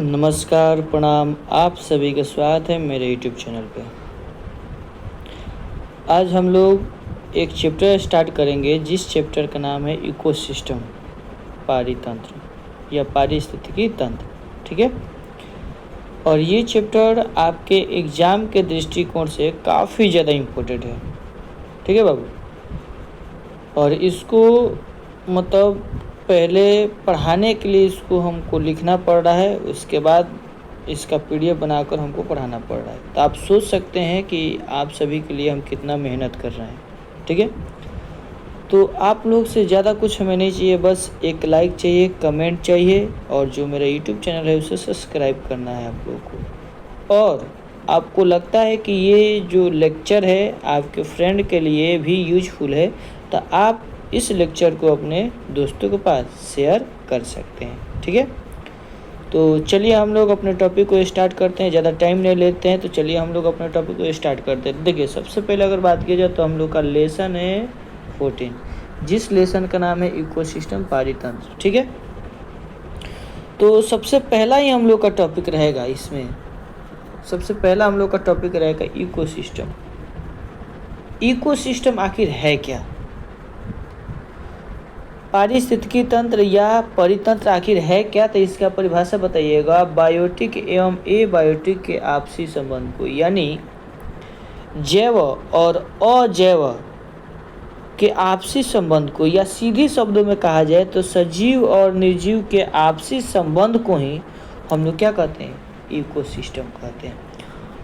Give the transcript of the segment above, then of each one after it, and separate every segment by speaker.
Speaker 1: नमस्कार, प्रणाम। आप सभी का स्वागत है मेरे यूट्यूब चैनल पे। आज हम लोग एक चैप्टर स्टार्ट करेंगे जिस चैप्टर का नाम है इकोसिस्टम, पारितंत्र या पारिस्थितिकी तंत्र। ठीक है। और ये चैप्टर आपके एग्ज़ाम के दृष्टिकोण से काफ़ी ज़्यादा इम्पोर्टेंट है। ठीक है बाबू। और इसको मतलब पहले पढ़ाने के लिए इसको हमको लिखना पड़ रहा है, उसके बाद इसका पीडीएफ बनाकर हमको पढ़ाना पड़ रहा है। तो आप सोच सकते हैं कि आप सभी के लिए हम कितना मेहनत कर रहे हैं। ठीक है। तो आप लोग से ज़्यादा कुछ हमें नहीं चाहिए, बस एक लाइक चाहिए, कमेंट चाहिए, और जो मेरा यूट्यूब चैनल है उसे सब्सक्राइब करना है आप लोगों को। और आपको लगता है कि ये जो लेक्चर है आपके फ्रेंड के लिए भी यूजफुल है, तो आप इस लेक्चर को अपने दोस्तों के पास शेयर कर सकते हैं। ठीक है। तो चलिए हम लोग अपने टॉपिक को स्टार्ट करते हैं, ज़्यादा टाइम नहीं लेते हैं। तो चलिए हम लोग अपने टॉपिक को स्टार्ट करते हैं। देखिए, सबसे पहले अगर बात की जाए तो हम लोग का लेसन है 14, जिस लेसन का नाम है इकोसिस्टम, पारितंत्र। ठीक है। तो सबसे पहला ही हम लोग का टॉपिक रहेगा, इसमें सबसे पहला हम लोग का टॉपिक रहेगा इकोसिस्टम। इकोसिस्टम आखिर है क्या? पारिस्थितिकी तंत्र या परितंत्र आखिर है क्या? तो इसका परिभाषा बताइएगा। बायोटिक एवं एबायोटिक के आपसी संबंध को, यानी जैव और अजैव के आपसी संबंध को, या सीधी शब्दों में कहा जाए तो सजीव और निर्जीव के आपसी संबंध को ही हम लोग क्या कहते हैं? इकोसिस्टम कहते हैं।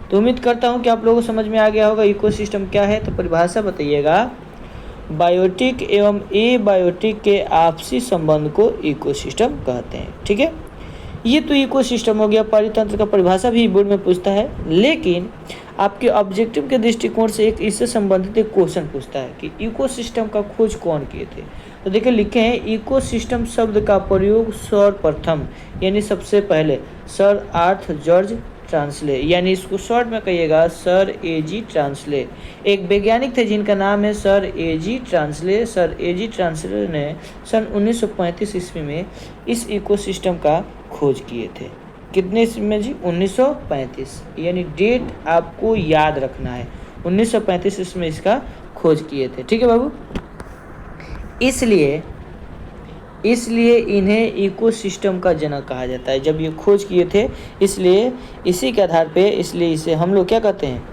Speaker 1: तो उम्मीद करता हूँ कि आप लोगों को समझ में आ गया होगा इकोसिस्टम क्या है। तो परिभाषा बताइएगा। बायोटिक एवं एबायोटिक के आपसी संबंध को इकोसिस्टम कहते हैं। ठीक है। ये तो इकोसिस्टम हो गया। परितंत्र का परिभाषा भी बोर्ड में पूछता है, लेकिन आपके ऑब्जेक्टिव के दृष्टिकोण से एक इससे संबंधित एक क्वेश्चन पूछता है कि इकोसिस्टम का खोज कौन किए थे। तो देखिए, लिखे हैं इकोसिस्टम शब्द का प्रयोग सर्वप्रथम, यानी सबसे पहले, सर आर्थ जॉर्ज ट्रांसले, यानी इसको शॉर्ट में कहिएगा सर एजी ट्रांसले, एक वैज्ञानिक थे जिनका नाम है सर एजी ट्रांसले। सर एजी ट्रांसले ने सन 1935 ईस्वी में इस इकोसिस्टम का खोज किए थे। कितने ईस्वी में जी? 1935, यानी डेट आपको याद रखना है। 1935 ईस्वी में इसका खोज किए थे। ठीक है बाबू। इसलिए इन्हें इकोसिस्टम का जनक कहा जाता है। जब ये खोज किए थे, इसलिए इसी के आधार पे, इसलिए इसे हम लोग क्या कहते हैं?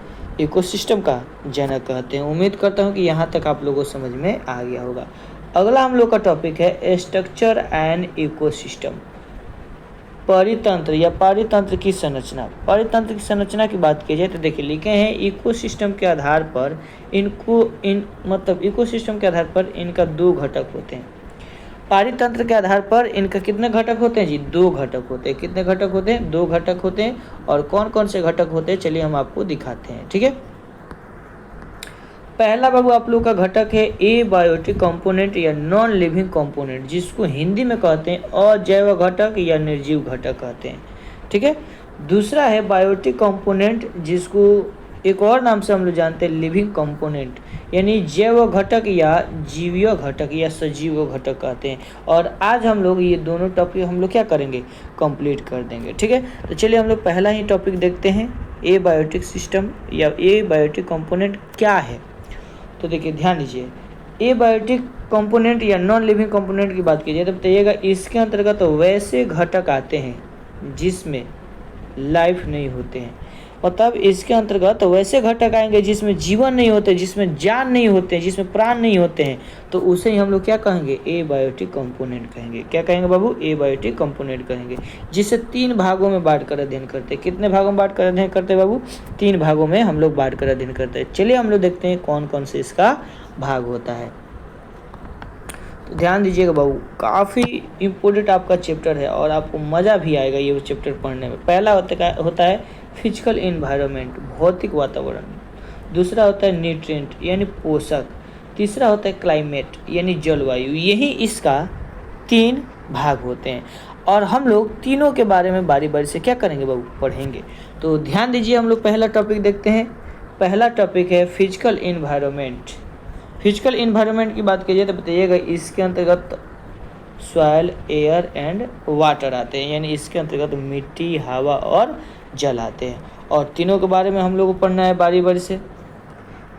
Speaker 1: इकोसिस्टम का जनक कहते हैं। उम्मीद करता हूँ कि यहाँ तक आप लोगों को समझ में आ गया होगा। अगला हम लोग का टॉपिक है स्ट्रक्चर एंड इकोसिस्टम, परितंत्र या पारितंत्र की संरचना। परितंत्र की संरचना की बात की जाए तो देखिए, लिखे हैं इकोसिस्टम के आधार पर इकोसिस्टम के आधार पर इनका दो घटक होते हैं। पारितंत्र के आधार पर इनका कितने घटक होते हैं जी? दो घटक होते हैं। कितने घटक होते हैं? दो घटक होते हैं। और कौन कौन से घटक होते हैं चलिए हम आपको दिखाते हैं। ठीक है। पहला बाबू आप लोग का घटक है एबायोटिक कंपोनेंट या नॉन लिविंग कंपोनेंट, जिसको हिंदी में कहते हैं अजैव घटक या निर्जीव घटक कहते हैं। ठीक है। दूसरा है बायोटिक कंपोनेंट, जिसको एक और नाम से हम लोग जानते हैं लिविंग कंपोनेंट, यानी जैव घटक या जीवीय घटक या सजीव घटक कहते हैं। और आज हम लोग ये दोनों टॉपिक हम लोग क्या करेंगे? कंप्लीट कर देंगे। ठीक है। तो चलिए हम लोग पहला ही टॉपिक देखते हैं, एबायोटिक सिस्टम या एबायोटिक कंपोनेंट क्या है। तो देखिए, ध्यान दीजिए, एबायोटिक कंपोनेंट या नॉन लिविंग कंपोनेंट की बात कीजिए तो बताइएगा, इसके अंतर्गत तो वैसे घटक आते हैं जिसमें लाइफ नहीं होते हैं। मतलब इसके अंतर्गत तो वैसे घटक आएंगे जिसमें जीवन नहीं होते, जिसमें जान नहीं होते, जिसमें प्राण नहीं होते हैं, तो उसे ही हम लोग क्या कहेंगे? एबायोटिक कंपोनेंट कहेंगे। क्या कहेंगे बाबू? एबायोटिक कंपोनेंट कहेंगे। जिसे तीन भागों में बांट कर अध्ययन करते हैं। कितने भागों में बांट कर अध्ययन करते हैं बाबू? तीन भागों में हम लोग बांट कर अध्ययन करते हैं। चलिए हम लोग देखते हैं कौन कौन से इसका भाग होता है। तो ध्यान दीजिएगा बाबू, काफ़ी इम्पोर्टेंट आपका चैप्टर है और आपको मज़ा भी आएगा ये चैप्टर पढ़ने में। पहला होता है फिजिकल एनवायरनमेंट, भौतिक वातावरण। दूसरा होता है न्यूट्रिएंट यानी पोषक। तीसरा होता है क्लाइमेट यानी जलवायु। यही इसका तीन भाग होते हैं और हम लोग तीनों के बारे में बारी बारी से क्या करेंगे बाबू? पढ़ेंगे। तो ध्यान दीजिए, हम लोग पहला टॉपिक देखते हैं। पहला टॉपिक है फिजिकल एनवायरनमेंट। फिजिकल एनवायरनमेंट की बात कीजिए तो बताइएगा, इसके अंतर्गत सॉयल, एयर एंड वाटर आते हैं, यानी इसके अंतर्गत मिट्टी, हवा और जल आते हैं। और तीनों के बारे में हम लोग को पढ़ना है बारी बारी से।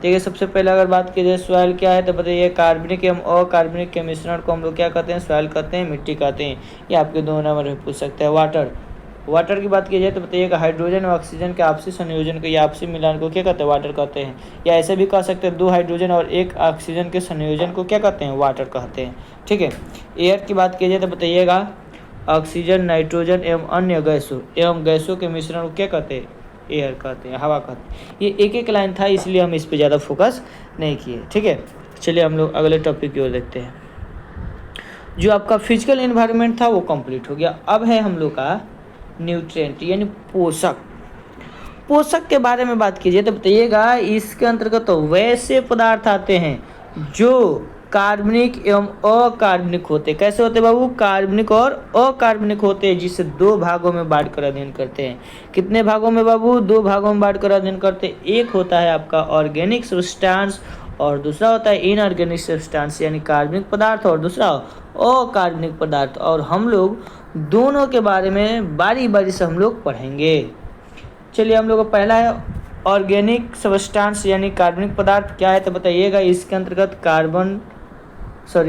Speaker 1: ठीक है, सबसे पहले अगर बात की जाए सॉइल क्या है तो बताइए, कार्बनिक एवं अकार्बनिक के मिश्रण को हम लोग क्या कहते हैं, सॉइल कहते हैं, मिट्टी कहते हैं। ये आपके 2 नंबर में पूछ सकते हैं। वाटर की बात की जाए तो बताइएगा, हाइड्रोजन और ऑक्सीजन के आपसी संयोजन को या आपसी मिलान को क्या कहते हैं, वाटर कहते हैं। या ऐसे भी कह सकते हैं 2 हाइड्रोजन और 1 ऑक्सीजन के संयोजन को क्या कहते हैं, वाटर कहते हैं। ठीक है, एयर की बात की जाए तो बताइएगा, ऑक्सीजन, नाइट्रोजन एवं अन्य गैसों के मिश्रण को क्या कहते हैं, एयर कहते हैं, हवा कहते हैं। ये एक एक लाइन था, इसलिए हम इस पे ज़्यादा फोकस नहीं किए। ठीक है, चलिए हम लोग अगले टॉपिक की ओर देखते हैं। जो आपका फिजिकल एनवायरनमेंट था वो कंप्लीट हो गया। अब है हम लोग का न्यूट्रिएंट यानी पोषक के बारे में बात कीजिए तो बताइएगा, इसके अंतर्गत तो वैसे पदार्थ आते हैं जो कार्बनिक एवं अकार्बनिक होते हैं। कैसे होते हैं बाबू, कार्बनिक और अकार्बनिक होते हैं, जिसे 2 भागों में बांट कर अध्ययन करते हैं। कितने भागों में बाबू, 2 भागों में बांट कर अध्ययन करते हैं। एक होता है आपका ऑर्गेनिक सब्सटेंस और दूसरा होता है इनऑर्गेनिक सब्सटेंस यानी कार्बनिक पदार्थ, और दूसरा अकार्बनिक पदार्थ। और हम लोग दोनों के बारे में बारी बारी से हम लोग पढ़ेंगे। चलिए, हम लोग का पहला है ऑर्गेनिक सब्सटेंस यानी कार्बनिक पदार्थ क्या है तो बताइएगा, इसके अंतर्गत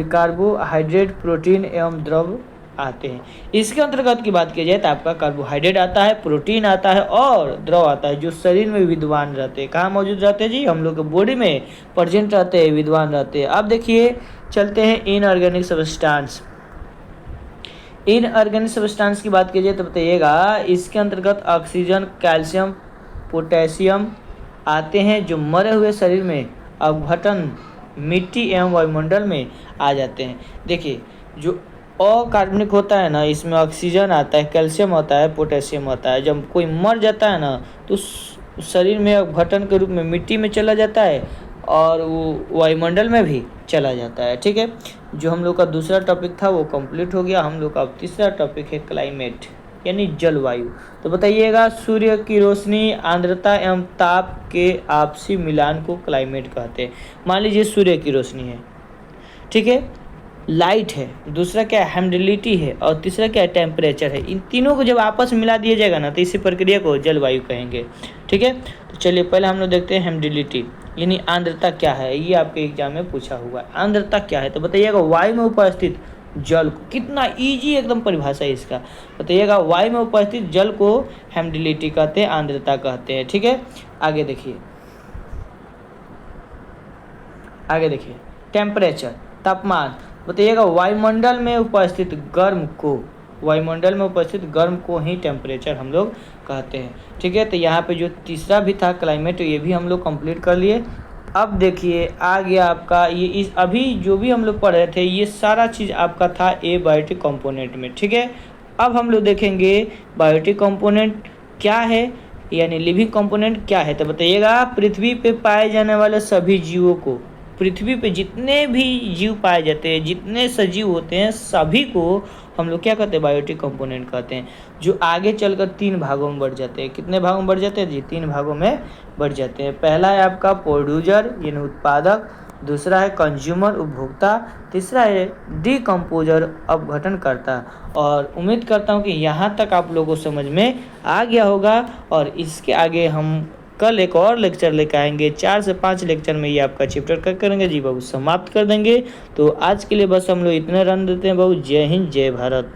Speaker 1: कार्बोहाइड्रेट, प्रोटीन एवं द्रव आते हैं। इसके अंतर्गत की बात की जाए तो आपका कार्बोहाइड्रेट आता है, प्रोटीन आता है और द्रव आता है, जो शरीर में विद्यमान रहते हैं। कहाँ मौजूद रहते हैं जी, हम लोग के बॉडी में प्रेजेंट रहते हैं, विद्यमान रहते हैं। अब देखिए, चलते हैं इनऑर्गेनिक सब्सटेंस। इनऑर्गेनिक सब्सटेंस की बात की जाए तो बताइएगा, इसके अंतर्गत ऑक्सीजन, कैल्शियम, पोटेशियम आते हैं, जो मरे हुए शरीर में अपघटन मिट्टी एवं वायुमंडल में आ जाते हैं। देखिए, जो अकार्बनिक होता है ना, इसमें ऑक्सीजन आता है, कैल्शियम आता है, पोटेशियम आता है। जब कोई मर जाता है ना तो शरीर में अपघटन के रूप में मिट्टी में चला जाता है और वो वायुमंडल में भी चला जाता है। ठीक है, जो हम लोग का दूसरा टॉपिक था वो कंप्लीट हो गया। हम लोग का अब तीसरा टॉपिक है क्लाइमेट यानी जलवायु। तो बताइएगा, सूर्य की रोशनी, आर्द्रता एवं ताप के आपसी मिलान को क्लाइमेट कहते हैं। मान लीजिए सूर्य की रोशनी है, ठीक है, लाइट है, दूसरा क्या है, ह्यूमिडिटी है, और तीसरा क्या है, टेम्परेचर है। इन तीनों को जब आपस में मिला दिया जाएगा ना तो इसी प्रक्रिया को जलवायु कहेंगे। ठीक है, तो चलिए पहले हम लोग देखते हैं ह्यूमिडिटी यानी आर्द्रता क्या है। ये आपके एग्जाम में पूछा हुआ है, आर्द्रता क्या है तो बताइएगा, वायु में उपस्थित जल को, कितना इजी एकदम परिभाषा है इसका, बताइएगा वायु में उपस्थित जल को ह्यूमिडिटी कहते हैं, आर्द्रता कहते हैं। ठीक है, आगे देखिए टेम्परेचर, तापमान, बताइएगा वायुमंडल में उपस्थित गर्म को ही टेम्परेचर हम लोग कहते हैं। ठीक है, तो यहाँ पे जो तीसरा भी था क्लाइमेट, ये भी हम लोग कंप्लीट कर लिए। अब देखिए आ गया आपका ये, इस अभी जो भी हम लोग पढ़ रहे थे ये सारा चीज़ आपका था एबायोटिक कंपोनेंट में। ठीक है, अब हम लोग देखेंगे बायोटिक कंपोनेंट क्या है यानी लिविंग कंपोनेंट क्या है। तो बताइएगा, पृथ्वी पे पाए जाने वाले सभी जीवों को, पृथ्वी पे जितने भी जीव पाए जाते हैं, जितने सजीव होते हैं, सभी को हम लोग क्या कहते हैं, बायोटिक कंपोनेंट कहते हैं, जो आगे चलकर 3 भागों में बढ़ जाते हैं। कितने भागों में बढ़ जाते हैं जी, 3 भागों में बढ़ जाते हैं। पहला है आपका प्रोड्यूसर यानी उत्पादक, दूसरा है कंज्यूमर उपभोक्ता, तीसरा है डिकम्पोजर अपघटनकर्ता। और उम्मीद करता हूँ कि यहाँ तक आप लोगों को समझ में आ गया होगा, और इसके आगे हम कल एक और लेक्चर लेकर आएंगे। 4 से 5 लेक्चर में ये आपका चैप्टर कट करेंगे जी बाबू, समाप्त कर देंगे। तो आज के लिए बस हम लोग इतने रन देते हैं बाबू। जय हिंद, जय भारत।